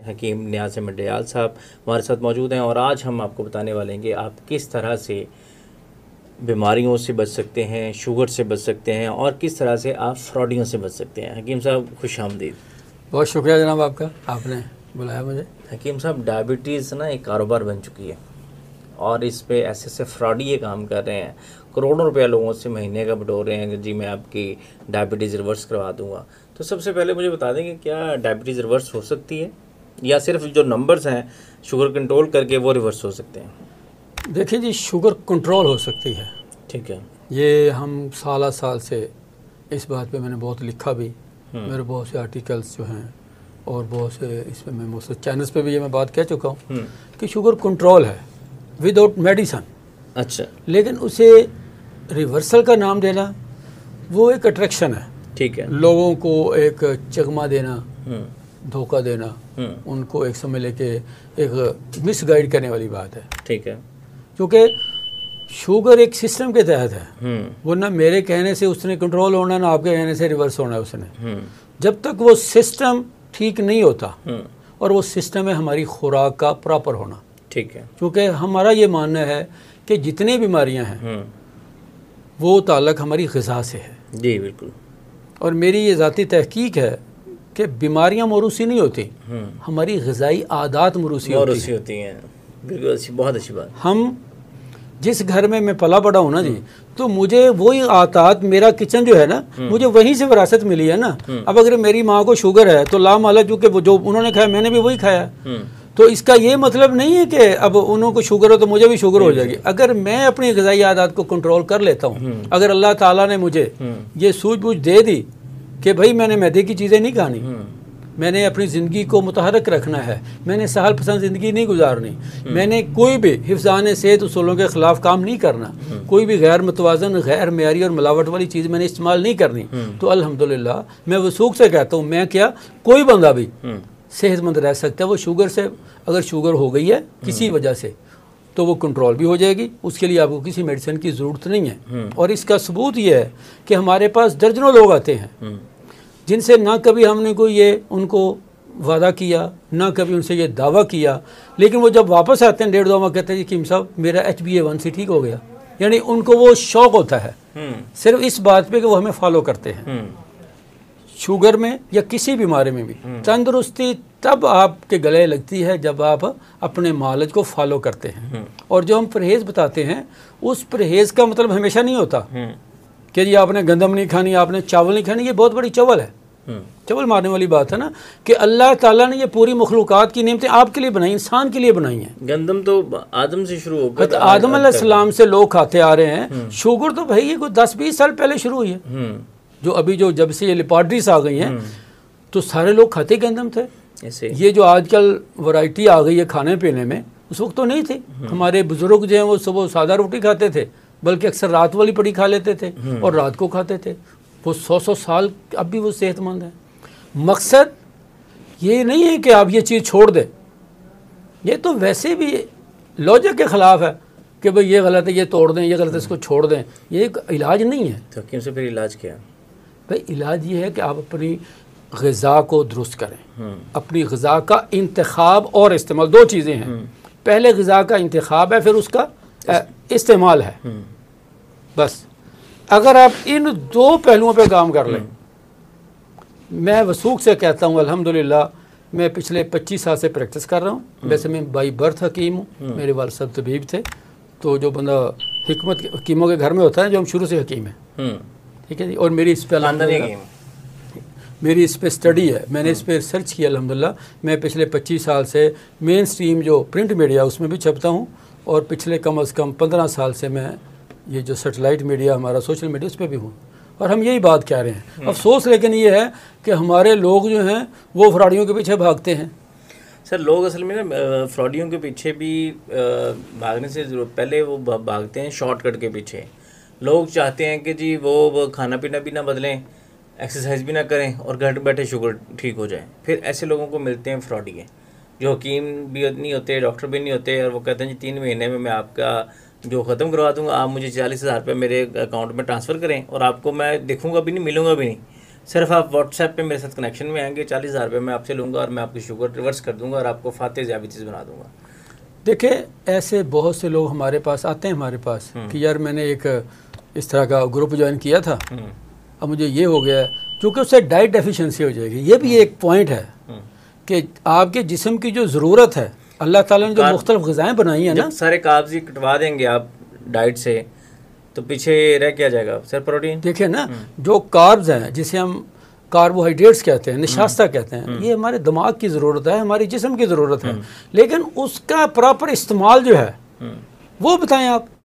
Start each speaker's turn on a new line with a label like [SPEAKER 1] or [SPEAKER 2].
[SPEAKER 1] हकीम नियाज़ अहमद डयाल साहब हमारे साथ मौजूद हैं और आज हम आपको बताने वाले हैं कि आप किस तरह से बीमारियों से बच सकते हैं, शुगर से बच सकते हैं और किस तरह से आप फ्रॉडियों से बच सकते हैं। हकीम साहब खुश आमदीद।
[SPEAKER 2] बहुत शुक्रिया जनाब आपका, आपने बुलाया मुझे।
[SPEAKER 1] हकीम साहब, डायबिटीज़ ना एक कारोबार बन चुकी है और इस पे ऐसे फ्रॉडी ये काम कर रहे हैं, करोड़ों रुपया लोगों से महीने का बटोर रहे हैं कि जी मैं आपकी डायबिटीज़ रिवर्स करवा दूंगा। तो सबसे पहले मुझे बता दें कि क्या डायबिटीज़ रिवर्स हो सकती है या सिर्फ जो नंबर्स हैं शुगर कंट्रोल करके वो रिवर्स हो सकते हैं?
[SPEAKER 2] देखिए जी, शुगर कंट्रोल हो सकती है,
[SPEAKER 1] ठीक है।
[SPEAKER 2] ये हम साल से इस बात पे मैंने बहुत लिखा भी, मेरे बहुत से आर्टिकल्स जो हैं और बहुत से इस पर मैं बहुत से चैनल्स पे भी ये मैं बात कह चुका हूँ कि शुगर कंट्रोल है विदाउट मेडिसन।
[SPEAKER 1] अच्छा।
[SPEAKER 2] लेकिन उसे रिवर्सल का नाम देना वो एक अट्रैक्शन है, ठीक है, लोगों को एक चकमा देना, धोखा देना, उनको एक समय लेके एक मिसगाइड करने वाली बात है, ठीक है। क्योंकि शुगर एक सिस्टम के तहत है, वो ना मेरे कहने से उसने कंट्रोल होना, ना आपके कहने से रिवर्स होना है उसने। जब तक वो सिस्टम ठीक नहीं होता, और वो सिस्टम है हमारी खुराक का प्रॉपर होना, ठीक है। क्योंकि हमारा ये मानना है कि जितनी बीमारियां हैं वो ताल्लुक हमारी ग़िज़ा से है। जी बिल्कुल। और मेरी ये ज़ाती तहकीक है कि बीमारियां मौरूसी नहीं होती, हमारी ग़िज़ाई आदत मौरूसी होती हैं।
[SPEAKER 1] बिल्कुल, अच्छी, बहुत अच्छी बात।
[SPEAKER 2] हम जिस घर में मैं पला बड़ा हूँ ना जी, तो मुझे वही आदत, मेरा किचन जो है ना, मुझे वहीं से विरासत मिली है ना। अब अगर मेरी माँ को शुगर है तो लामाला चूँकि जो उन्होंने खाया मैंने भी वही खाया, तो इसका ये मतलब नहीं है कि अब उन्हों को शुगर हो तो मुझे भी शुगर हो जाएगी। अगर मैं अपनी ग़िज़ाई आदत को कंट्रोल कर लेता हूँ, अगर अल्लाह ताला ने मुझे ये सूझबूझ दे दी कि भाई मैंने मैदे की चीज़ें नहीं खानी, मैंने अपनी ज़िंदगी को मुतहरक रखना है, मैंने सहल पसंद ज़िंदगी नहीं गुजारनी, मैंने कोई भी हिफ्ज़ान सेहत उसूलों के ख़िलाफ़ काम नहीं करना, कोई भी गैर मुतवाज़न, गैर मेयारी और मिलावट वाली चीज़ मैंने इस्तेमाल नहीं करनी, तो अल्हम्दुलिल्लाह मैं वसूख से कहता हूँ, मैं क्या कोई बंदा भी सेहतमंद रह सकता है। वो शुगर से, अगर शुगर हो गई है किसी वजह से तो वो कंट्रोल भी हो जाएगी, उसके लिए आपको किसी मेडिसिन की ज़रूरत नहीं है। और इसका सबूत ये है कि हमारे पास दर्जनों लोग आते हैं जिनसे ना कभी हमने कोई ये उनको वादा किया, ना कभी उनसे ये दावा किया, लेकिन वो जब वापस आते हैं 1.5-2 माह कहते हैं जी कीम साहब मेरा HbA1c ठीक हो गया। यानी उनको वो शौक होता है सिर्फ इस बात पे कि वो हमें फॉलो करते हैं। शुगर में या किसी बीमारी में भी तंदुरुस्ती तब आपके गले लगती है जब आप अपने मालिज को फॉलो करते हैं। और जो हम परहेज़ बताते हैं, उस परहेज़ का मतलब हमेशा नहीं होता कि जी आपने गंदम नहीं खानी, आपने चावल नहीं खानी। ये बहुत बड़ी चवल है, चवल मारने वाली बात है ना, कि अल्लाह ताला ने ये पूरी मखलूक़ात की नेमतें आपके लिए बनाई, इंसान के लिए बनाई हैं।
[SPEAKER 1] गंदम तो आदम से शुरू हो गया,
[SPEAKER 2] आदम अलैहिस्सलाम से लोग खाते आ रहे हैं। शुगर तो भाई ये कोई 10-20 साल पहले शुरू हुई है। जो अभी जो जब से ये लेपार्ट्रीज आ गई हैं तो सारे लोग खाते गंदम थे। ऐसे ये जो आजकल वैरायटी आ गई है खाने पीने में, उस वक्त तो नहीं थी। हमारे बुजुर्ग जो हैं वो सुबह सादा रोटी खाते थे, बल्कि अक्सर रात वाली पड़ी खा लेते थे और रात को खाते थे। वो 100 साल अब भी वो सेहतमंद है। मकसद ये नहीं है कि आप ये चीज़ छोड़ दें, ये तो वैसे भी लॉजिक के ख़िलाफ़ है कि भाई ये गलत है ये तोड़ दें, ये गलत है इसको छोड़ दें। ये एक इलाज नहीं है।
[SPEAKER 1] तो क्यों से फिर इलाज क्या?
[SPEAKER 2] भाई इलाज ये है कि आप अपनी ग़िज़ा को दुरुस्त करें। अपनी ग़िज़ा का इंतखाब और इस्तेमाल, दो चीज़ें हैं। पहले ग़िज़ा का इंतखाब है, फिर उसका इस्तेमाल है। बस अगर आप इन दो पहलुओं पे काम कर लें, मैं वसूख से कहता हूँ अल्हम्दुलिल्लाह मैं पिछले 25 साल से प्रैक्टिस कर रहा हूँ। वैसे मैं बाई बर्थ हकीम हूँ, मेरे वालिद साहब तबीब थे। तो जो बंदा हिकमत हकीमों के घर में होता है, जो हम शुरू से हकीम हैं, ठीक है जी। और मेरी इस पर मेरी इस पर स्टडी है, मैंने इस पर रिसर्च किया अल्हम्दुलिल्लाह। मैं पिछले 25 साल से मेन स्ट्रीम जो प्रिंट मीडिया उसमें भी छपता हूँ, और पिछले कम अज़ कम 15 साल से मैं ये जो सैटेलाइट मीडिया हमारा सोशल मीडिया उस पर भी हूँ। और हम यही बात कह रहे हैं। अफसोस लेकिन ये है कि हमारे लोग जो हैं वो फ्रॉडियों के पीछे भागते हैं।
[SPEAKER 1] सर लोग असल में ना फ्रॉडियों के पीछे भी भागने से पहले वो भागते हैं शॉर्टकट के पीछे। लोग चाहते हैं कि जी वो खाना पीना भी ना बदलें, एक्सरसाइज भी ना करें और घर बैठे शुगर ठीक हो जाए। फिर ऐसे लोगों को मिलते हैं फ्रॉडिये, जो हकीम भी नहीं होते, डॉक्टर भी नहीं होते, और वो कहते हैं जी 3 महीने में मैं आपका जो ख़त्म करवा दूंगा, आप मुझे 40,000 रुपये मेरे अकाउंट में ट्रांसफ़र करें और आपको मैं देखूंगा भी नहीं, मिलूंगा भी नहीं। सिर्फ आप व्हाट्सएप पे मेरे साथ कनेक्शन में आएंगे, 40,000 रुपये मैं आपसे लूँगा और मैं आपकी शुगर रिवर्स कर दूंगा और आपको फाते ज़ियाबतीस बना दूंगा।
[SPEAKER 2] देखिए ऐसे बहुत से लोग हमारे पास आते हैं हमारे पास कि यार मैंने एक इस तरह का ग्रुप ज्वाइन किया था, अब मुझे ये हो गया, क्योंकि उससे डाइट डेफिशिएंसी हो जाएगी। ये भी एक पॉइंट है कि आपके जिस्म की जो ज़रूरत है, अल्लाह ताला ने जो मुख्तलिफ ग़िज़ाएँ बनाई हैं ना,
[SPEAKER 1] सारे काब्ज़ ही कटवा देंगे आप डाइट से तो पीछे रह क्या जाएगा सर? प्रोटीन देखिए
[SPEAKER 2] ना, जो कार्ब्स हैं जिसे हम कार्बोहाइड्रेट्स कहते हैं, निशास्ता कहते हैं, ये हमारे दिमाग की ज़रूरत है, हमारे जिस्म की ज़रूरत है, लेकिन उसका प्रॉपर इस्तेमाल जो है वो बताएं आप।